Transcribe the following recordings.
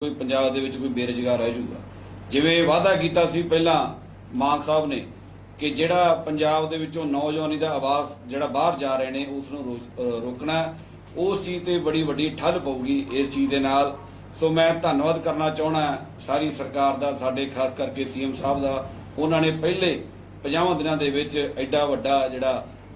कोई पंजाब दे विच कोई बेरोजगार रह जाऊगा। जिवें वादा कीता सी पहलां मान साहब ने कि जिहड़ा पंजाब दे विचों नौजवानी दा आवास जिहड़ा बाहर जा रहे ने उस नूं रोकना, उस चीज़ ते बड़ी वड्डी ठल पऊगी इस चीज़ दे नाल। सो मैं धन्नवाद करना चाहना सारी सरकार दा, साडे खास करके सीएम साहब दा। उन्हां ने पहले 50 दिनां दे विच एडा वड्डा जिहड़ा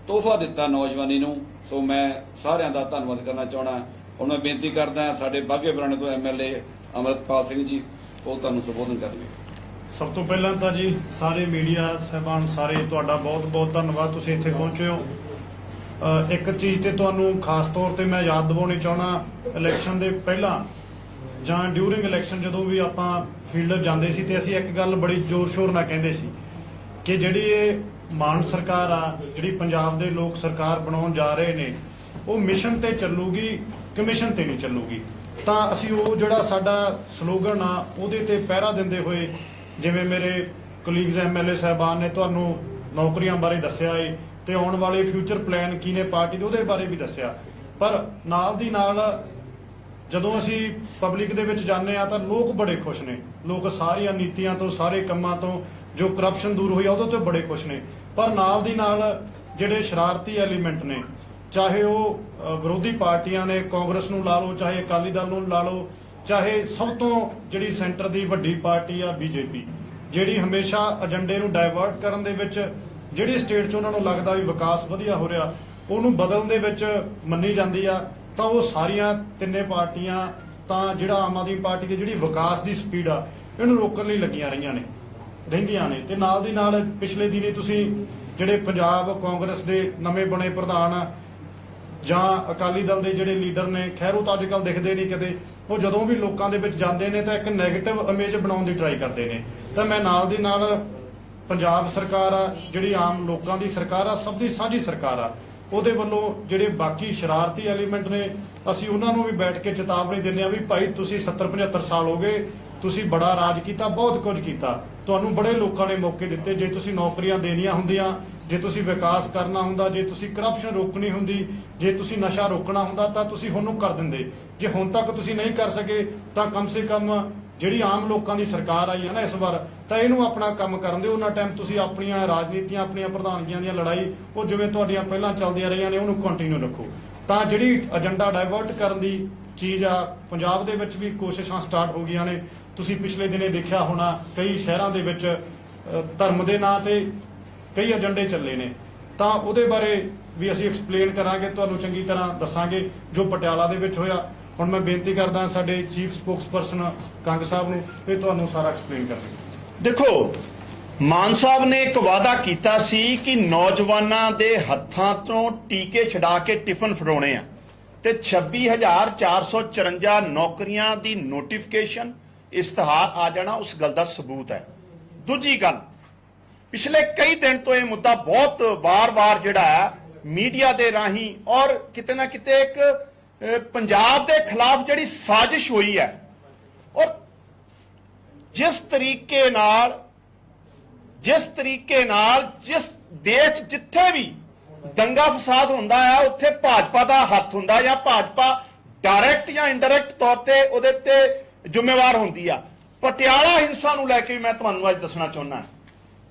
तोहफा दिता नौजवानी नूं। सो मैं सारिआं दा धन्नवाद करना चाहना। हुण मैं बेनती करदा साडे बाघे पुराणे तो MLA अमृतपाल सिंह जी वो तुहानूं संबोधन करनगे। सब तो पहला तो जी सारे मीडिया साहबान सारे तुहाडा बहुत बहुत धन्नवाद, तुसीं इत्थे पहुंचे हो। एक चीज़ ते तुहानूं खास तौर ते मैं याद दिवाउणी चाहना, इलैक्शन दे पहला जां ड्यूरिंग इलैक्शन जदों भी आपां फील्ड जांदे सी ते असीं एक गल बड़ी जोर शोर नाल कहिंदे सी कि जिहड़ी ये मान सरकार आ, जिहड़ी पंजाब दे लोक सरकार बनाउण जा रहे ने, वो मिशन ते ਚੱਲੂਗੀ, कमिशन ते नहीं ਚੱਲੂਗੀ। ਤਾਂ ਅਸੀਂ ਉਹ ਜਿਹੜਾ ਸਾਡਾ ਸਲੋਗਨ ਆ ਉਹਦੇ ਤੇ ਪਹਿਰਾ ਦਿੰਦੇ ਹੋਏ, ਜਿਵੇਂ ਮੇਰੇ ਕੋਲੀਗਸ MLA ਸਾਹਿਬਾਨ ਨੇ ਤੁਹਾਨੂੰ ਨੌਕਰੀਆਂ ਬਾਰੇ ਦੱਸਿਆ ਏ ਤੇ ਆਉਣ ਵਾਲੇ ਫਿਊਚਰ ਪਲਾਨ ਕੀ ਨੇ ਪਾਰਟੀ ਦੇ ਉਹਦੇ ਬਾਰੇ ਵੀ ਦੱਸਿਆ, ਪਰ ਨਾਲ ਦੀ ਨਾਲ ਜਦੋਂ ਅਸੀਂ ਪਬਲਿਕ ਦੇ ਵਿੱਚ ਜਾਂਦੇ ਆ ਤਾਂ ਲੋਕ ਬੜੇ ਖੁਸ਼ ਨੇ। ਲੋਕ ਸਾਰੀਆਂ ਨੀਤੀਆਂ ਤੋਂ, ਸਾਰੇ ਕੰਮਾਂ ਤੋਂ, ਜੋ ਕਰਪਸ਼ਨ ਦੂਰ ਹੋਈ ਆ ਉਹਦੇ ਤੋਂ ਬੜੇ ਖੁਸ਼ ਨੇ। ਪਰ ਨਾਲ ਦੀ ਨਾਲ ਜਿਹੜੇ ਸ਼ਰਾਰਤੀ ਐਲੀਮੈਂਟ ਨੇ, ਚਾਹੇ ਉਹ ਵਿਰੋਧੀ ਪਾਰਟੀਆਂ ਨੇ, ਕਾਂਗਰਸ ਨੂੰ ਲਾ ਲਓ, ਚਾਹੇ ਅਕਾਲੀ ਦਲ ਨੂੰ ਲਾ ਲਓ, ਚਾਹੇ ਸਭ ਤੋਂ ਜਿਹੜੀ ਸੈਂਟਰ ਦੀ ਵੱਡੀ ਪਾਰਟੀ ਆ BJP, ਜਿਹੜੀ ਹਮੇਸ਼ਾ ਏਜੰਡੇ ਨੂੰ ਡਾਇਵਰਟ ਕਰਨ ਦੇ ਵਿੱਚ, ਜਿਹੜੀ ਸਟੇਟ 'ਚ ਉਹਨਾਂ ਨੂੰ ਲੱਗਦਾ ਵੀ ਵਿਕਾਸ ਵਧੀਆ ਹੋ ਰਿਹਾ ਉਹਨੂੰ ਬਦਲਣ ਦੇ ਵਿੱਚ ਮੰਨੀ ਜਾਂਦੀ ਆ, ਤਾਂ ਉਹ ਸਾਰੀਆਂ ਤਿੰਨੇ ਪਾਰਟੀਆਂ ਤਾਂ ਜਿਹੜਾ ਆਮ ਆਦਮੀ ਪਾਰਟੀ ਦੀ ਜਿਹੜੀ ਵਿਕਾਸ ਦੀ ਸਪੀਡ ਆ ਇਹਨੂੰ ਰੋਕਣ ਲਈ ਲੱਗੀਆਂ ਰਹਿੰਦੀਆਂ ਨੇ। ਤੇ ਨਾਲ ਦੀ ਨਾਲ ਪਿਛਲੇ ਦਿਨੀ ਤੁਸੀਂ ਜਿਹੜੇ ਪੰਜਾਬ ਕਾਂਗਰਸ ਦੇ ਨਵੇਂ ਬਣੇ ਪ੍ਰਧਾਨ ਜਾਂ ਅਕਾਲੀ ਦਲ ਦੇ ਜਿਹੜੇ ਲੀਡਰ ਨੇ, ਖੈਰ ਉਹ ਤਾਂ ਅੱਜ ਕੱਲ੍ਹ ਦਿਖਦੇ ਨਹੀਂ ਕਿਤੇ, ਉਹ ਜਦੋਂ ਵੀ ਲੋਕਾਂ ਦੇ ਵਿੱਚ ਜਾਂਦੇ ਨੇ ਤਾਂ ਇੱਕ ਨੈਗੇਟਿਵ ਇਮੇਜ ਬਣਾਉਣ ਦੀ ਟਰਾਈ ਕਰਦੇ ਨੇ। ਤਾਂ ਮੈਂ ਨਾਲ ਦੀ ਨਾਲ ਪੰਜਾਬ ਸਰਕਾਰ ਆ, ਜਿਹੜੀ ਆਮ ਲੋਕਾਂ ਦੀ ਸਰਕਾਰ ਆ, ਸਭ ਦੀ ਸਾਂਝੀ ਸਰਕਾਰ ਆ, ਉਹਦੇ ਵੱਲੋਂ ਜਿਹੜੇ ਬਾਕੀ ਸ਼ਰਾਰਤੀ ਐਲੀਮੈਂਟ ਨੇ ਅਸੀਂ ਉਹਨਾਂ ਨੂੰ ਵੀ ਬੈਠ ਕੇ ਚੇਤਾਵਨੀ ਦਿੰਦੇ ਆ ਵੀ ਭਾਈ ਤੁਸੀਂ 70-75 ਸਾਲ ਹੋ ਗਏ, ਤੁਸੀਂ ਬੜਾ ਰਾਜ ਕੀਤਾ, ਬਹੁਤ ਕੁਝ ਕੀਤਾ, ਤੁਹਾਨੂੰ ਬੜੇ ਲੋਕਾਂ ਨੇ ਮੌਕੇ ਦਿੱਤੇ। ਜੇ ਤੁਸੀਂ ਨੌਕਰੀਆਂ ਦੇਣੀਆਂ ਹੁੰਦੀਆਂ, ਜੇ ਤੁਸੀਂ ਵਿਕਾਸ ਕਰਨਾ ਹੁੰਦਾ, ਜੇ ਤੁਸੀਂ ਕਰਪਸ਼ਨ ਰੋਕਣੀ ਹੁੰਦੀ, ਜੇ ਤੁਸੀਂ ਨਸ਼ਾ ਰੋਕਣਾ ਹੁੰਦਾ ਤਾਂ ਤੁਸੀਂ ਹੁਣ ਨੂੰ ਕਰ ਦਿੰਦੇ। ਜੇ ਹੁਣ ਤੱਕ ਤੁਸੀਂ ਨਹੀਂ ਕਰ ਸਕੇ ਤਾਂ ਕਮ ਸੇ ਕਮ ਜਿਹੜੀ ਆਮ ਲੋਕਾਂ ਦੀ ਸਰਕਾਰ ਆਈ ਹੈ ਨਾ ਇਸ ਵਾਰ, ਤਾਂ ਇਹਨੂੰ ਆਪਣਾ ਕੰਮ ਕਰਨ ਦਿਓ। ਉਹਨਾਂ ਟਾਈਮ ਤੁਸੀਂ ਆਪਣੀਆਂ ਰਾਜਨੀਤੀਆਂ, ਆਪਣੀਆਂ ਪ੍ਰਧਾਨਗੀਆਂ ਦੀਆਂ ਲੜਾਈ ਉਹ ਜਿਵੇਂ ਤੁਹਾਡੀਆਂ ਪਹਿਲਾਂ ਚੱਲਦੀਆਂ ਰਹੀਆਂ ਨੇ ਉਹਨੂੰ ਕੰਟੀਨਿਊ ਰੱਖੋ। ਤਾਂ ਜਿਹੜੀ ਏਜੰਡਾ ਡਾਇਵਰਟ ਕਰਨ ਦੀ ਚੀਜ਼ ਆ, ਪੰਜਾਬ ਦੇ ਵਿੱਚ ਵੀ ਕੋਸ਼ਿਸ਼ਾਂ ਸਟਾਰਟ ਹੋ ਗਈਆਂ ਨੇ। ਤੁਸੀਂ ਪਿਛਲੇ ਦਿਨੇ ਦੇਖਿਆ ਹੋਣਾ ਕਈ ਸ਼ਹਿਰਾਂ ਦੇ ਵਿੱਚ ਧਰਮ ਦੇ ਨਾਂ ਤੇ ਕਈ ਏਜੰਡੇ ਚੱਲੇ ਨੇ, ਤਾਂ ਉਹਦੇ ਬਾਰੇ ਵੀ ਅਸੀਂ ਐਕਸਪਲੇਨ ਕਰਾਂਗੇ, ਤੁਹਾਨੂੰ ਚੰਗੀ ਤਰ੍ਹਾਂ ਦੱਸਾਂਗੇ ਜੋ ਪਟਿਆਲਾ ਦੇ ਵਿੱਚ ਹੋਇਆ। ਹੁਣ ਮੈਂ ਬੇਨਤੀ ਕਰਦਾ ਸਾਡੇ ਚੀਫ ਸਪੋਕਸਪਰਸਨ ਕੰਗ ਸਾਹਿਬ ਨੂੰ ਇਹ ਤੁਹਾਨੂੰ ਸਾਰਾ ਐਕਸਪਲੇਨ ਕਰਨਗੇ। ਦੇਖੋ, ਮਾਨ ਸਾਹਿਬ ਨੇ ਇੱਕ ਵਾਅਦਾ ਕੀਤਾ ਸੀ ਕਿ ਨੌਜਵਾਨਾਂ ਦੇ ਹੱਥਾਂ ਤੋਂ ਟੀਕੇ ਛਡਾ ਕੇ ਟਿਫਨ ਫੜਾਉਣੇ ਆ, ਤੇ 26,454 ਨੌਕਰੀਆਂ ਦੀ ਨੋਟੀਫਿਕੇਸ਼ਨ ਇਸ਼ਤਿਹਾਰ ਆ ਜਾਣਾ ਉਸ ਗੱਲ ਦਾ ਸਬੂਤ ਹੈ। ਦੂਜੀ ਗੱਲ, ਪਿਛਲੇ ਕਈ ਦਿਨ ਤੋਂ ਇਹ ਮੁੱਦਾ ਬਹੁਤ ਵਾਰ-ਵਾਰ ਜਿਹੜਾ ਹੈ ਮੀਡੀਆ ਦੇ ਰਾਹੀਂ ਔਰ ਕਿਤੇ ਨਾ ਕਿਤੇ ਇੱਕ ਪੰਜਾਬ ਦੇ ਖਿਲਾਫ ਜਿਹੜੀ ਸਾਜ਼ਿਸ਼ ਹੋਈ ਹੈ, ਔਰ ਜਿਸ ਤਰੀਕੇ ਨਾਲ ਜਿਸ ਦੇਸ਼ ਜਿੱਥੇ ਵੀ ਦੰਗਾ ਫਸਾਦ ਹੁੰਦਾ ਹੈ ਉੱਥੇ ਭਾਜਪਾ ਦਾ ਹੱਥ ਹੁੰਦਾ, ਜਾਂ ਭਾਜਪਾ ਡਾਇਰੈਕਟ ਜਾਂ ਇਨਡਾਇਰੈਕਟ ਤੌਰ ਤੇ ਉਹਦੇ ਤੇ ਜ਼ਿੰਮੇਵਾਰ ਹੁੰਦੀ ਆ। ਪਟਿਆਲਾ ਹਿੰਸਾ ਨੂੰ ਲੈ ਕੇ ਮੈਂ ਤੁਹਾਨੂੰ ਅੱਜ ਦੱਸਣਾ ਚਾਹੁੰਦਾ,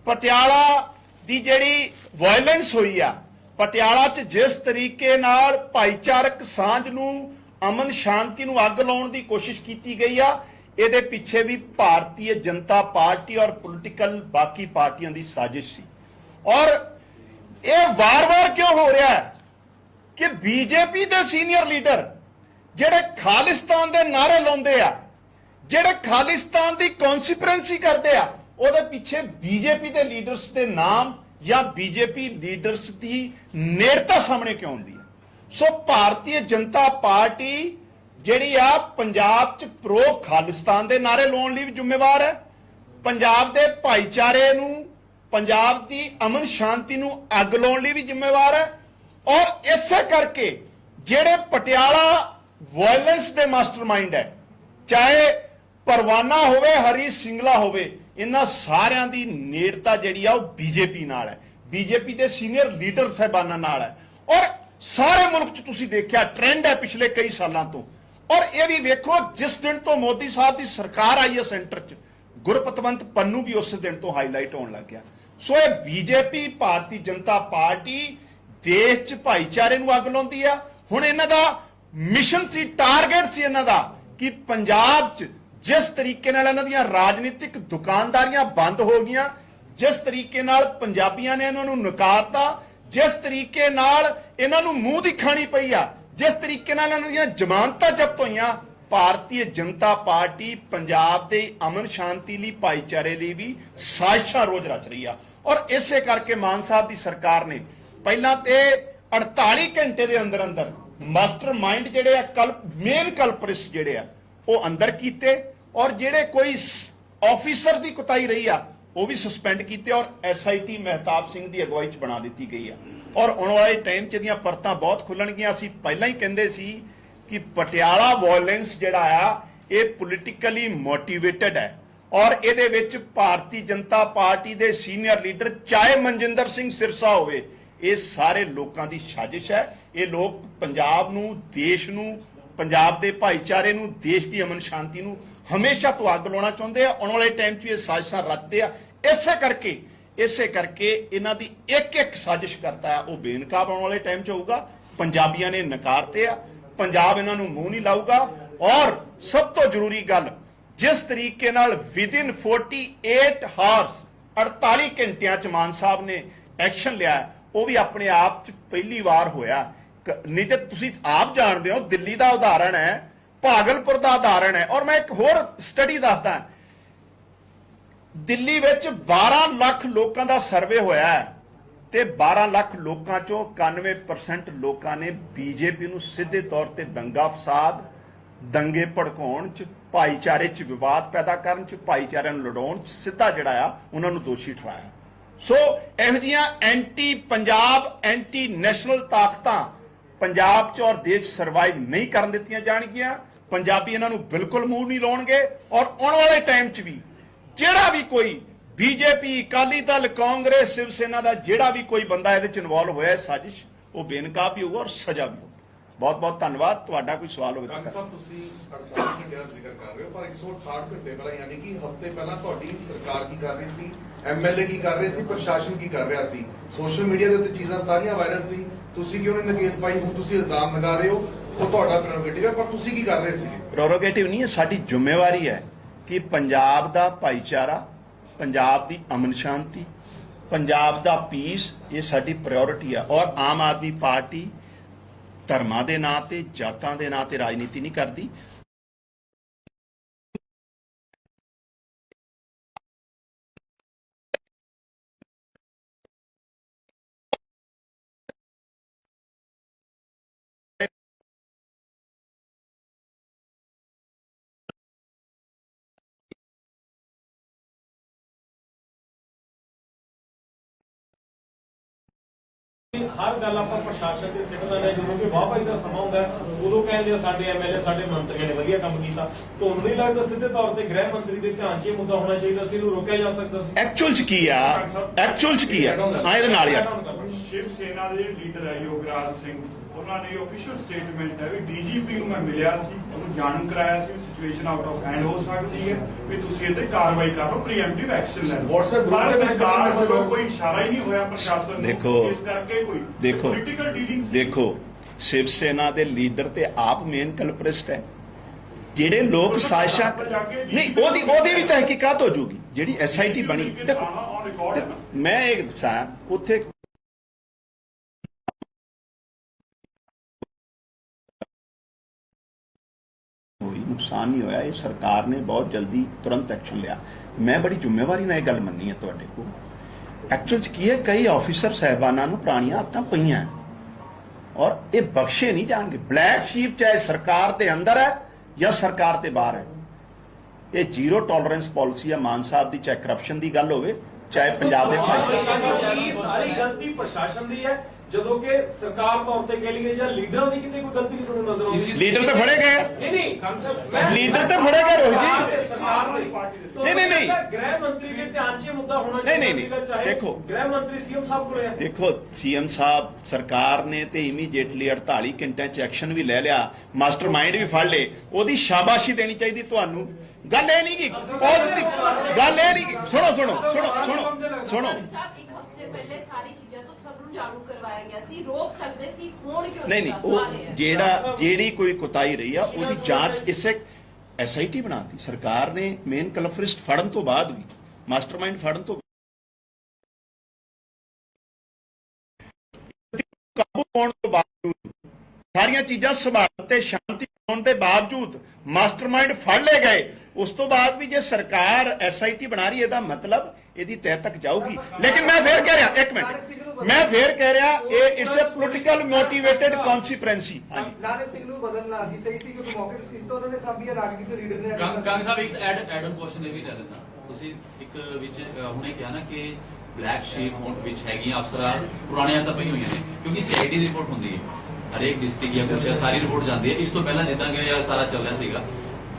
ਪਟਿਆਲਾ ਦੀ ਜਿਹੜੀ ਵਾਇਲੈਂਸ ਹੋਈ ਆ, ਪਟਿਆਲਾ 'ਚ ਜਿਸ ਤਰੀਕੇ ਨਾਲ ਭਾਈਚਾਰਕ ਸਾਂਝ ਨੂੰ, ਅਮਨ ਸ਼ਾਂਤੀ ਨੂੰ ਅੱਗ ਲਾਉਣ ਦੀ ਕੋਸ਼ਿਸ਼ ਕੀਤੀ ਗਈ ਆ, ਇਹਦੇ ਪਿੱਛੇ ਵੀ ਭਾਰਤੀ ਜਨਤਾ ਪਾਰਟੀ ਔਰ ਪੋਲੀਟੀਕਲ ਬਾਕੀ ਪਾਰਟੀਆਂ ਦੀ ਸਾਜ਼ਿਸ਼ ਸੀ। ਔਰ ਇਹ ਵਾਰ-ਵਾਰ ਕਿਉਂ ਹੋ ਰਿਹਾ ਹੈ ਕਿ BJP ਦੇ ਸੀਨੀਅਰ ਲੀਡਰ ਜਿਹੜੇ ਖਾਲਿਸਤਾਨ ਦੇ ਨਾਅਰੇ ਲਾਉਂਦੇ ਆ, ਜਿਹੜੇ ਖਾਲਿਸਤਾਨ ਦੀ ਕੌਨਸਪੀਰੈਂਸੀ ਕਰਦੇ ਆ, ਉਹਦੇ ਪਿੱਛੇ BJP ਦੇ ਲੀਡਰਸ ਦੇ ਨਾਮ ਜਾਂ BJP ਲੀਡਰਸ ਦੀ ਨੇੜਤਾ ਸਾਹਮਣੇ ਕਿਉਂ ਆਉਂਦੀ ਹੈ? ਸੋ ਭਾਰਤੀ ਜਨਤਾ ਪਾਰਟੀ ਜਿਹੜੀ ਆ ਪੰਜਾਬ 'ਚ ਪ੍ਰੋ ਖਾਲਿਸਤਾਨ ਦੇ ਨਾਅਰੇ ਲਾਉਣ ਲਈ ਵੀ ਜ਼ਿੰਮੇਵਾਰ ਹੈ, ਪੰਜਾਬ ਦੇ ਭਾਈਚਾਰੇ ਨੂੰ, ਪੰਜਾਬ ਦੀ ਅਮਨ ਸ਼ਾਂਤੀ ਨੂੰ ਅੱਗ ਲਾਉਣ ਲਈ ਵੀ ਜ਼ਿੰਮੇਵਾਰ ਹੈ। ਔਰ ਇਸੇ ਕਰਕੇ ਜਿਹੜੇ ਪਟਿਆਲਾ ਵਾਇਲੈਂਸ ਦੇ ਮਾਸਟਰਮਾਈਂਡ ਹੈ, ਚਾਹੇ ਪਰਵਾਨਾ ਹੋਵੇ, ਹਰੀ ਸਿੰਗਲਾ ਹੋਵੇ, ਇਹਨਾਂ ਸਾਰਿਆਂ ਦੀ ਨੇੜਤਾ ਜਿਹੜੀ ਆ ਉਹ BJP ਨਾਲ ਹੈ, BJP ਦੇ ਸੀਨੀਅਰ ਲੀਡਰ ਸਾਹਿਬਾਨਾਂ ਨਾਲ ਹੈ। ਔਰ ਸਾਰੇ ਮੁਲਕ 'ਚ ਤੁਸੀਂ ਦੇਖਿਆ ਟ੍ਰੈਂਡ ਹੈ ਪਿਛਲੇ ਕਈ ਸਾਲਾਂ ਤੋਂ। ਔਰ ਇਹ ਵੀ ਵੇਖੋ ਜਿਸ ਦਿਨ ਤੋਂ ਮੋਦੀ ਸਾਹਿਬ ਦੀ ਸਰਕਾਰ ਆਈ ਹੈ ਸੈਂਟਰ 'ਚ, ਗੁਰਪਤਵੰਤ ਪੰਨੂ ਵੀ ਉਸ ਦਿਨ ਤੋਂ ਹਾਈਲਾਈਟ ਹੋਣ ਲੱਗ ਗਿਆ। ਸੋ ਇਹ ਬੀਜੇਪੀ ਭਾਰਤੀ ਜਨਤਾ ਪਾਰਟੀ ਦੇਸ਼ 'ਚ ਭਾਈਚਾਰੇ ਨੂੰ ਅੱਗ ਲਾਉਂਦੀ ਆ। ਹੁਣ ਇਹਨਾਂ ਦਾ ਮਿਸ਼ਨ ਸੀ, ਟਾਰਗੇਟ ਸੀ ਇਹਨਾਂ ਦਾ ਕਿ ਪੰਜਾਬ 'ਚ ਜਿਸ ਤਰੀਕੇ ਨਾਲ ਇਹਨਾਂ ਦੀਆਂ ਰਾਜਨੀਤਿਕ ਦੁਕਾਨਦਾਰੀਆਂ ਬੰਦ ਹੋ ਗਈਆਂ, ਜਿਸ ਤਰੀਕੇ ਨਾਲ ਪੰਜਾਬੀਆਂ ਨੇ ਇਹਨਾਂ ਨੂੰ ਨਕਾਰਤਾ, ਜਿਸ ਤਰੀਕੇ ਨਾਲ ਇਹਨਾਂ ਨੂੰ ਮੂੰਹ ਦੀ ਖਾਣੀ ਪਈ ਆ, ਜਿਸ ਤਰੀਕੇ ਨਾਲ ਇਹਨਾਂ ਦੀਆਂ ਜ਼ਮਾਨਤਾਂ ਜ਼ਬਤ ਹੋਈਆਂ, ਭਾਰਤੀ ਜਨਤਾ ਪਾਰਟੀ ਪੰਜਾਬ ਦੇ ਅਮਨ ਸ਼ਾਂਤੀ ਲਈ, ਭਾਈਚਾਰੇ ਲਈ ਵੀ ਸਾਜ਼ਿਸ਼ਾਂ ਰੋਜ਼ ਰਚ ਰਹੀ ਆ। ਔਰ ਇਸੇ ਕਰਕੇ ਮਾਨ ਸਾਹਿਬ ਦੀ ਸਰਕਾਰ ਨੇ ਪਹਿਲਾਂ ਤੇ 48 ਘੰਟੇ ਦੇ ਅੰਦਰ ਅੰਦਰ ਮਾਸਟਰ ਮਾਈਂਡ ਜਿਹੜੇ ਆ, ਮੇਨ ਕਲਪਰਿਸ ਜਿਹੜੇ ਆ ਉਹ ਅੰਦਰ ਕੀਤੇ, ਔਰ ਜਿਹੜੇ ਕੋਈ ਆਫੀਸਰ ਦੀ ਕੁਤਾਈ ਰਹੀ ਆ ਉਹ ਵੀ ਸਸਪੈਂਡ ਕੀਤੇ, ਔਰ SIT ਮਹਿਤਾਬ ਸਿੰਘ ਦੀ ਅਗਵਾਈ 'ਚ ਬਣਾ ਦਿੱਤੀ ਗਈ ਆ। ਔਰ ਆਉਣ ਵਾਲੇ ਟਾਈਮ 'ਚ ਇਹਦੀਆਂ ਪਰਤਾਂ ਬਹੁਤ ਖੁੱਲਣਗੀਆਂ। ਅਸੀਂ ਪਹਿਲਾਂ ਹੀ ਕਹਿੰਦੇ ਸੀ ਕਿ ਪਟਿਆਲਾ ਵਾਇਲੈਂਸ ਜਿਹੜਾ ਆ ਇਹ ਪੋਲੀਟੀਕਲੀ ਮੋਟੀਵੇਟਡ ਹੈ, ਔਰ ਇਹਦੇ ਵਿੱਚ ਭਾਰਤੀ ਜਨਤਾ ਪਾਰਟੀ ਦੇ ਸੀਨੀਅਰ ਲੀਡਰ ਚਾਹੇ ਮਨਜਿੰਦਰ ਸਿੰਘ ਸਿਰਸਾ ਹੋਵੇ, ਇਹ ਸਾਰੇ ਲੋਕਾਂ ਦੀ ਸਾਜ਼ਿਸ਼ ਹੈ। ਇਹ ਲੋਕ ਪੰਜਾਬ ਨੂੰ, ਦੇਸ਼ ਨੂੰ, ਪੰਜਾਬ ਦੇ ਭਾਈਚਾਰੇ ਨੂੰ, ਦੇਸ਼ ਦੀ ਅਮਨ ਸ਼ਾਂਤੀ ਨੂੰ ਹਮੇਸ਼ਾ ਤੋਂ ਅੱਗ ਲਾਉਣਾ ਚਾਹੁੰਦੇ ਆ। ਆਉਣ ਵਾਲੇ ਟਾਈਮ 'ਚ ਇਹ ਸਾਜ਼ਿਸ਼ਾਂ ਰਚਦੇ ਆ। ਇਸੇ ਕਰਕੇ ਇਹਨਾਂ ਦੀ ਇੱਕ ਇੱਕ ਸਾਜ਼ਿਸ਼ ਕਰਤਾ ਆ ਉਹ ਬੇਨਕਾਬ ਆਉਣ ਵਾਲੇ ਟਾਈਮ 'ਚ ਹੋਊਗਾ। ਪੰਜਾਬੀਆਂ ਨੇ ਨਕਾਰਤੇ ਆ, ਪੰਜਾਬ ਇਹਨਾਂ ਨੂੰ ਮੂੰਹ ਨਹੀਂ ਲਾਊਗਾ। ਔਰ ਸਭ ਤੋਂ ਜ਼ਰੂਰੀ ਗੱਲ, ਜਿਸ ਤਰੀਕੇ ਨਾਲ ਵਿਦਿਨ 48 ਹਾਵਰਸ 48 ਘੰਟਿਆਂ 'ਚ ਮਾਨ ਸਾਹਿਬ ਨੇ ਐਕਸ਼ਨ ਲਿਆ, ਉਹ ਵੀ ਆਪਣੇ ਆਪ 'ਚ ਪਹਿਲੀ ਵਾਰ ਹੋਇਆ। ਨਹੀਂ ਤੇ ਤੁਸੀਂ ਆਪ ਜਾਣਦੇ ਹੋ, ਦਿੱਲੀ ਦਾ ਉਦਾਹਰਣ ਹੈ, ਭਾਗਲਪੁਰ ਦਾ ਉਦਾਹਰਣ ਹੈ। ਔਰ ਮੈਂ ਇੱਕ ਹੋਰ ਸਟੱਡੀ ਦੱਸਦਾ, ਦਿੱਲੀ ਵਿੱਚ 12 ਲੱਖ ਲੋਕਾਂ ਦਾ ਸਰਵੇ ਹੋਇਆ ਹੈ ਤੇ 12 ਲੱਖ ਲੋਕਾਂ ਚੋਂ 91% ਲੋਕਾਂ ਨੇ ਬੀਜੇਪੀ ਨੂੰ ਸਿੱਧੇ ਤੌਰ ਤੇ ਦੰਗਾ ਫਸਾਦ, ਦੰਗੇ ਭੜਕਾਉਣ 'ਚ, ਭਾਈਚਾਰੇ 'ਚ ਵਿਵਾਦ ਪੈਦਾ ਕਰਨ 'ਚ, ਭਾਈਚਾਰਿਆਂ ਨੂੰ ਲੜਾਉਣ 'ਚ ਸਿੱਧਾ ਜਿਹੜਾ ਆ ਉਹਨਾਂ ਨੂੰ ਦੋਸ਼ੀ ਠਹਿਰਾਇਆ। ਸੋ ਇਹੋ ਜਿਹੀਆਂ ਐਂਟੀ ਪੰਜਾਬ, ਐਂਟੀ ਨੈਸ਼ਨਲ ਤਾਕਤਾਂ ਪੰਜਾਬ 'ਚ ਔਰ ਦੇਸ਼ ਸਰਵਾਈਵ ਨਹੀਂ ਕਰਨ ਦਿੱਤੀਆਂ ਜਾਣਗੀਆਂ। ਪੰਜਾਬੀ ਇਹਨਾਂ ਨੂੰ ਬਿਲਕੁਲ ਮੂੰਹ ਨਹੀਂ ਲਾਉਣਗੇ। ਔਰ ਆਉਣ ਵਾਲੇ ਟਾਈਮ 'ਚ ਵੀ ਜਿਹੜਾ ਵੀ ਕੋਈ ਬੀਜੇਪੀ, ਅਕਾਲੀ ਦਲ, ਕਾਂਗਰਸ, ਸ਼ਿਵ ਸੈਨਾ ਦਾ ਜਿਹੜਾ ਵੀ ਕੋਈ ਬੰਦਾ ਇਹਦੇ 'ਚ ਇਨਵੋਲਵ ਹੋਇਆ ਸਾਜ਼ਿਸ਼, ਉਹ ਬੇਨਕਾਬ ਵੀ ਹੋਊਗਾ ਔਰ ਸਜ਼ਾ ਵੀ ਹੋਊਗੀ। ਬਹੁਤ ਬਹੁਤ ਧੰਨਵਾਦ। ਤੁਹਾਡਾ ਕੋਈ ਸਵਾਲ ਹੋਵੇ ਡਾਕਟਰ ਸਾਹਿਬ, ਤੁਸੀਂ 48 ਘੰਟਿਆਂ ਦਾ ਜ਼ਿਕਰ ਕਰ ਰਹੇ ਹੋ, ਪਰ 168 ਘੰਟੇ ਪਹਿਲਾਂ ਯਾਨੀ ਕਿ ਹਫ਼ਤੇ ਪਹਿਲਾਂ ਤੁਹਾਡੀ ਸਰਕਾਰ ਕੀ ਕਰ ਰਹੀ ਸੀ, MLA ਕੀ ਕਰ ਰਹੇ ਸੀ, ਪ੍ਰਸ਼ਾਸਨ ਕੀ ਕਰ ਰਿਹਾ ਸੀ, ਸੋਸ਼ਲ ਮੀਡੀਆ ਦੇ ਉੱਤੇ ਚੀਜ਼ਾਂ ਸਾਰੀਆਂ ਵਾਇਰਲ ਸੀ। ਤੁਸੀਂ ਕਿਉਂ ਨਹੀਂ ਨਕੇਲ ਪਾਈ? ਹੁਣ ਤੁਸੀਂ ਇਲਜ਼ਾਮ ਲਗਾ ਰਹੇ ਹੋ, ਉਹ ਤੁਹਾਡਾ ਪ੍ਰੈਰੋਗੇਟਿਵ ਹੈ, ਪਰ ਤੁਸੀਂ ਕੀ ਕਰ ਰਹੇ ਸੀ? ਪ੍ਰੈਰੋਗੇਟਿਵ ਨਹੀਂ ਹੈ, ਸਾਡੀ ਜ਼ਿੰਮੇਵਾਰੀ ਹੈ ਕਿ ਪੰਜਾਬ ਦਾ ਭਾਈਚਾਰਾ, ਪੰਜਾਬ ਦੀ ਅਮਨ ਸ਼ਾਂਤੀ, ਪੰਜਾਬ ਦਾ ਪੀਸ, ਇਹ ਸਾਡੀ ਪ੍ਰਾਇੋਰਟੀ ਹੈ। ਔਰ ਆਮ ਆਦਮੀ ਪਾਰਟੀ ਧਰਮਾਂ ਦੇ ਨਾਂ ਤੇ, ਜਾਤਾਂ ਦੇ ਨਾਂ ਤੇ ਰਾਜਨੀਤੀ ਨਹੀਂ ਕਰਦੀ। ਹਰ ਗੱਲ ਆਪਾਂ ਪ੍ਰਸ਼ਾਸਨ ਦੇ ਸਿੱਟਦੇ ਨੇ, ਜਦੋਂ ਕਿ ਵਾਹ ਭਾਈ ਦਾ ਸਮਾਂ ਹੁੰਦਾ ਉਦੋਂ ਕਹਿੰਦੇ ਆ ਸਾਡੇ MLA, ਸਾਡੇ ਮੰਤਰੀਆਂ ਨੇ ਵਧੀਆ ਕੰਮ ਕੀਤਾ। ਤੁਹਾਨੂੰ ਨਹੀਂ ਲੱਗਦਾ ਸਿੱਧੇ ਤੌਰ ਤੇ ਗ੍ਰਹਿ ਮੰਤਰੀ ਦੇ ਧਿਆਨ 'ਚ ਇਹ ਮੁੱਦਾ ਹੋਣਾ ਚਾਹੀਦਾ ਸੀ, ਇਹਨੂੰ ਰੋਕਿਆ ਜਾ ਸਕਦਾ ਸੀ? ਐਕਚੁਅਲ 'ਚ ਕੀ ਆ, ਹਾਂ ਇਹਦੇ ਨਾਲ ਯਾਰ ਸ਼ਿਵ ਸੈਨਾ ਦੇ ਲੀਡਰ ਹੈ ਯੋਗਰਾਜ ਸਿੰਘ, ਉਹਨਾਂ ਨੇ ਆਫੀਸ਼ੀਅਲ ਸਟੇਟਮੈਂਟ ਹੈ ਵੀ DGP ਨੂੰ ਮੈਂ ਮਿਲਿਆ ਸੀ, ਉਹਨੂੰ ਜਾਣੂ ਕਰਾਇਆ ਸੀ ਵੀ ਸਿਚੁਏਸ਼ਨ ਆਊਟ ਆਫ ਹੈਂਡ ਹੋ ਸਕਦੀ ਹੈ, ਵੀ ਤੁਸੀਂ ਇੱਥੇ ਕਾਰਵਾਈ ਕਰ ਲਓ, ਪ੍ਰੀਐਮਪਟਿਵ ਐਕਸ਼ਨ ਲੈ ਲਓ। WhatsApp ਗਰੁੱਪ ਦੇ ਵਿੱਚ ਸਰਕਾਰ ਵੱਲੋਂ ਕੋਈ ਇਸ਼ਾਰਾ ਹੀ ਨਹੀਂ ਹੋਇਆ ਪ੍ਰਸ਼ਾਸਨ ਨੂੰ, ਦੇਖੋ, ਇਸ ਕਰਕੇ ਕੋਈ ਪੋਲੀਟੀਕਲ ਡੀਲਿੰਗ। ਦੇਖੋ, ਸ਼ਿਵ ਸੈਨਾ ਦੇ ਲੀਡਰ ਤੇ ਆਪ ਮੇਨ ਕਲਪਰਿਸਟ ਹੈ। ਜਿਹੜੇ ਲੋਕ ਸਾਜ਼ਿਸ਼ਾਂ ਨਹੀਂ, ਉਹਦੀ ਵੀ ਤਹਿਕੀਕਾਤ ਹੋ ਜੂਗੀ। ਜਿਹੜੀ SIT ਬਣੀ, ਦੇਖੋ ਮੈਂ ਇੱਕ ਦੱਸਾਂ, ਉੱਥੇ ਨੁਕਸਾਨ ਨਹੀਂ ਹੋਇਆ। ਇਹ ਸਰਕਾਰ ਨੇ ਬਹੁਤ ਜਲਦੀ ਤੁਰੰਤ ਐਕਸ਼ਨ ਲਿਆ। ਮੈਂ ਬੜੀ ਜ਼ਿੰਮੇਵਾਰੀ ਨਾਲ ਇਹ ਗੱਲ ਮੰਨੀ ਹੈ ਤੁਹਾਡੇ ਕੋਲ। ਐਕਚੁਅਲ 'ਚ ਕੀ ਹੈ, ਕਈ ਆਫੀਸਰ ਸਾਹਿਬਾਨਾਂ ਨੂੰ ਪੁਰਾਣੀਆਂ ਆਦਤਾਂ ਪਈਆਂ ਔਰ ਇਹ ਬਖਸ਼ੇ ਨਹੀਂ ਜਾਣਗੇ। ਬਲੈਕ ਸ਼ੀਪ ਚਾਹੇ ਸਰਕਾਰ ਦੇ ਅੰਦਰ ਹੈ ਜਾਂ ਸਰਕਾਰ ਦੇ ਬਾਹਰ ਹੈ, ਇਹ ਜ਼ੀਰੋ ਟੋਲਰੈਂਸ ਪਾਲਿਸੀ ਹੈ ਮਾਨ ਸਾਹਿਬ ਦੀ। ਚਾਹੇ ਕਰਪਸ਼ਨ ਦੀ ਗੱਲ ਹੋਵੇ, ਚਾਹੇ ਪੰਜਾਬ ਦੇ ਸਾਰੀ ਗਲਤੀ ਪ੍ਰਸ਼ਾਸਨ ਦੀ ਹੈ ਜਦੋਂ ਕਿ ਸਰਕਾਰ ਤੌਰ ਤੇ ਕਹਿ ਲਈਏ ਜਾਂ ਲੀਡਰਾਂ ਦੀ ਕਿਤੇ ਕੋਈ ਗਲਤੀ ਨਹੀਂ ਤੁਹਾਨੂੰ ਨਜ਼ਰ ਆਉਂਦੀ? ਲੀਡਰ ਤਾਂ ਫੜੇ ਗਏ ਆ। ਨਹੀਂ ਲੀਡਰ ਤਾਂ ਫੜੇ ਗਏ ਰੋਹਿਤ ਜੀ। ਸਰਕਾਰ ਦੇ ਨਹੀਂ। ਗ੍ਰਹਿ ਮੰਤਰੀ ਦੇ ਧਿਆਨ 'ਚ ਇਹ ਮੁੱਦਾ ਹੋਣਾ ਨਹੀਂ। ਸੀਗਾ, ਚਾਹੇ ਦੇਖੋ। ਗ੍ਰਹਿ ਮੰਤਰੀ ਸੀਐਮ ਸਾਹਿਬ ਕੋਲੇ ਆ। ਦੇਖੋ ਸੀਐਮ ਸਾਹਿਬ ਸਰਕਾਰ ਨੇ ਤੇ ਇਮੀਡੀਏਟਲੀ 48 ਘੰਟਿਆਂ ਚ ਐਕਸ਼ਨ ਵੀ ਲੈ ਲਿਆ, ਮਾਸਟਰਮਾਈਂਡ ਵੀ ਫੜ ਲਏ, ਉਹਦੀ ਸ਼ਾਬਾਸ਼ੀ ਦੇਣੀ ਚਾਹੀਦੀ ਤੁਹਾਨੂੰ। ਗੱਲ ਇਹ ਨਹੀਂ ਕਿ ਪੋਜ਼ਿਟਿਵ ਗੱਲ ਇਹ ਨਹੀਂ ਕਿ ਸੁਣੋ ਸਾਹਿਬ ਇੱਕ ਹਫ਼ਤੇ ਪਹਿਲੇ ਸਾਰੀ ਚੀਜ਼ਾਂ ਤੋਂ ਸਭ ਨੂੰ ਜਾਣੂ ਕਰਵਾਇਆ ਗਿਆ ਸੀ, ਰੋਕ ਸਕਦੇ ਸੀ, ਹੁਣ ਕਿਉਂ ਨਹੀਂ ਉਹ ਜਿਹੜੀ ਕੋਈ ਕੁਤਾਹੀ ਰਹੀ ਆ ਉਹਦੀ ਜਾਂਚ ਇਸੇ ਐਸਆਈਟੀ ਬਣਾਤੀ ਸਰਕਾਰ ਨੇ। ਮੇਨ ਕਲਫਰਿਸਟ ਫੜਨ ਤੋਂ ਬਾਅਦ ਵੀ, ਮਾਸਟਰਮਾਈਂਡ ਫੜਨ ਤੋਂ ਕਾਬੂ ਪਾਉਣ ਤੋਂ ਬਾਵਜੂਦ, ਸਾਰੀਆਂ ਚੀਜ਼ਾਂ ਸੰਭਾਲਣ ਤੇ ਸ਼ਾਂਤੀ ਹੋਣ ਦੇ ਬਾਵਜੂਦ ਮਾਸਟਰਮਾਈਂਡ ਫੜ ਲਏ ਗਏ। ਉਸ ਤੋਂ ਬਾਅਦ ਵੀ ਜੇ ਸਰਕਾਰ ਐਸਆਈਟੀ ਬਣਾ ਰਹੀ ਹੈ, ਇਹਦਾ ਮਤਲਬ ਇਹਦੀ ਤਹਿ ਤੱਕ ਜਾਊਗੀ। ਲੇਕਿਨ ਮੈਂ ਫੇਰ ਕਹਿ ਰਿਹਾ, ਇੱਕ ਮਿੰਟ, ਮੈਂ ਫੇਰ ਕਹਿ ਰਿਹਾ, ਇਹ it's a political motivated consequence. Nanak Singh ਨੂੰ ਬਦਲਣਾ ਜੀ ਸਹੀ ਸੀ ਕਿ ਮੌਕੇ ਤੇ ਇਸ ਤੋਂ ਉਹਨਾਂ ਨੇ ਸਾਬੀਆ ਰਾਗ ਕਿਸੇ ਲੀਡਰ ਨੇ ਕੰਗ ਸਾਹਿਬ ਇੱਕ ਐਡ ਔਨ ਕੁਐਸਚਨ ਇਹ ਵੀ ਲੈ ਲੈਂਦਾ। ਤੁਸੀਂ ਇੱਕ ਵਿੱਚ ਹੁਣੇ ਕਿਹਾ ਨਾ ਕਿ ਬਲੈਕ ਸ਼ੀਪ ਹੋਣ ਵਿੱਚ ਹੈਗੀਆਂ ਅਫਸਰਾਂ ਪੁਰਾਣੀਆਂ ਤਾਂ ਪਈ ਹੋਈਆਂ ਨੇ, ਕਿਉਂਕਿ ਸੀਆਈਡੀ ਦੀ ਰਿਪੋਰਟ ਹੁੰਦੀ ਹੈ ਹਰੇਕ ਡਿਸਟ੍ਰਿਕਟ ਜਾਂ ਕੁਛ ਸਾਰੀ ਰਿਪੋਰਟ ਜਾਂਦੀ ਹੈ। ਇਸ ਤੋਂ ਪਹਿਲਾਂ ਜਿੱਦਾਂ ਕਿ ਇਹ ਸਾਰਾ ਚੱਲ ਰਿਹਾ ਸੀਗਾ,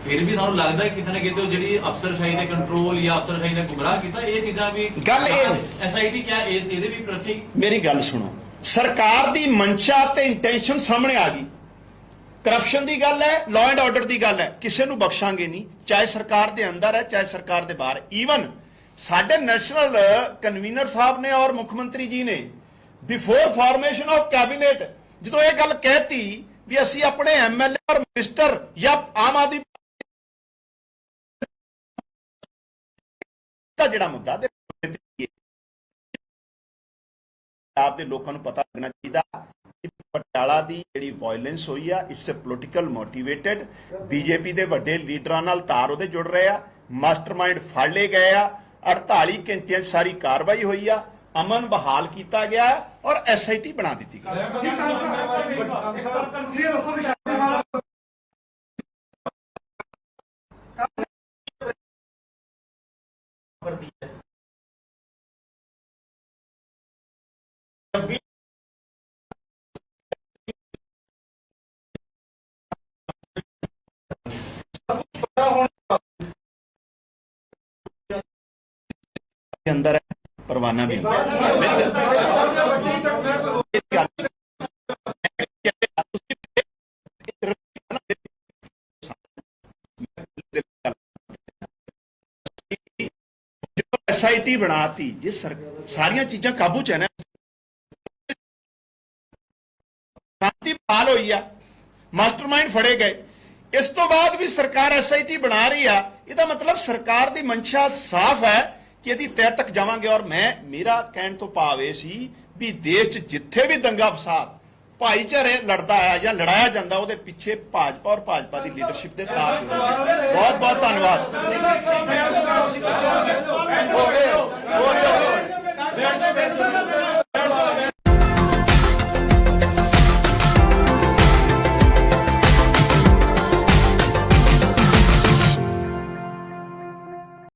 ਫਿਰ ਵੀ ਤੁਹਾਨੂੰ ਲੱਗਦਾ ਹੈ ਕਿਤੇ ਨਾ ਕਿਤੇ ਉਹ ਜਿਹੜੀ ਅਫਸਰਸ਼ਾਹੀ ਦੇ ਕੰਟਰੋਲ ਜਾਂ ਅਫਸਰਸ਼ਾਹੀ ਨੇ ਗੁੰਮਰਾਹ ਕੀਤਾ, ਇਹ ਚੀਜ਼ਾਂ ਵੀ ਗੱਲ ਇਹ ਐਸਆਈਟੀ ਕਿਆ ਇਹਦੇ ਵੀ ਪ੍ਰਤੀ? ਮੇਰੀ ਗੱਲ ਸੁਣੋ, ਸਰਕਾਰ ਦੀ ਮਨਸ਼ਾ ਤੇ ਇੰਟੈਂਸ਼ਨ ਸਾਹਮਣੇ ਆ ਗਈ। ਕਰਪਸ਼ਨ ਦੀ ਗੱਲ ਹੈ, ਲਾਅ ਐਂਡ ਆਰਡਰ ਦੀ ਗੱਲ ਹੈ, ਕਿਸੇ ਨੂੰ ਬਖਸ਼ਾਂਗੇ ਨਹੀਂ, ਚਾਹੇ ਸਰਕਾਰ ਦੇ ਅੰਦਰ ਹੈ ਚਾਹੇ ਸਰਕਾਰ ਦੇ ਬਾਹਰ। ਈਵਨ ਸਾਡੇ ਨੈਸ਼ਨਲ ਕਨਵੀਨਰ ਸਾਹਿਬ ਨੇ ਔਰ ਮੁੱਖ ਮੰਤਰੀ ਜੀ ਨੇ ਬਿਫੋਰ ਫਾਰਮੇਸ਼ਨ ਆਫ ਕੈਬਨਿਟ ਜਦੋਂ ਇਹ ਗੱਲ ਕਹਿਤੀ ਵੀ ਅਸੀਂ ਆਪਣੇ ਐਮਐਲਏ ਔਰ ਮਿਨਿਸਟਰ ਜਾਂ ਆਮ ਆਦਮੀ ਦਾ ਜਿਹੜਾ ਮੁੱਦਾ ਆਪ ਦੇ ਲੋਕਾਂ ਨੂੰ ਪਤਾ ਲੱਗਣਾ ਚਾਹੀਦਾ ਕਿ ਪਟਿਆਲਾ ਦੀ ਜਿਹੜੀ ਵਾਇਲੈਂਸ ਹੋਈ ਆ, it's a political motivated. BJP ਦੇ ਵੱਡੇ ਲੀਡਰਾਂ ਨਾਲ ਤਾਰ ਉਹਦੇ ਜੁੜ ਰਹੇ ਆ, ਮਾਸਟਰਮਾਈਂਡ ਫੜ ਲਏ ਗਏ ਆ, 48 ਘੰਟਿਆਂ 'ਚ ਸਾਰੀ ਕਾਰਵਾਈ ਹੋਈ ਆ, ਅਮਨ ਬਹਾਲ ਕੀਤਾ ਗਿਆ ਔਰ ਐਸਆਈਟੀ ਬਣਾ ਦਿੱਤੀ ਗਈ। अंदर है परवाना भी एसआईटी बनाती जिस सारिया चीजा काबू च है ना, शांति बहाल हुई है, मास्टरमाइंड फड़े गए। इस तो बाद भी सरकार एसआईटी बना रही है, इसका मतलब सरकार की मंशा साफ है कि यदि तय तक जावांगे। और मैं मेरा कहने तो भाव ये सी भी देश च जिथे भी दंगा फसाद भाईचारे लड़ता है या लड़ाया जाता ਉਹਦੇ ਪਿੱਛੇ ਭਾਜਪਾ ਔਰ ਭਾਜਪਾ ਦੀ ਲੀਡਰਸ਼ਿਪ ਦੇ ਕਾਰਨ। बहुत बहुत धन्यवाद।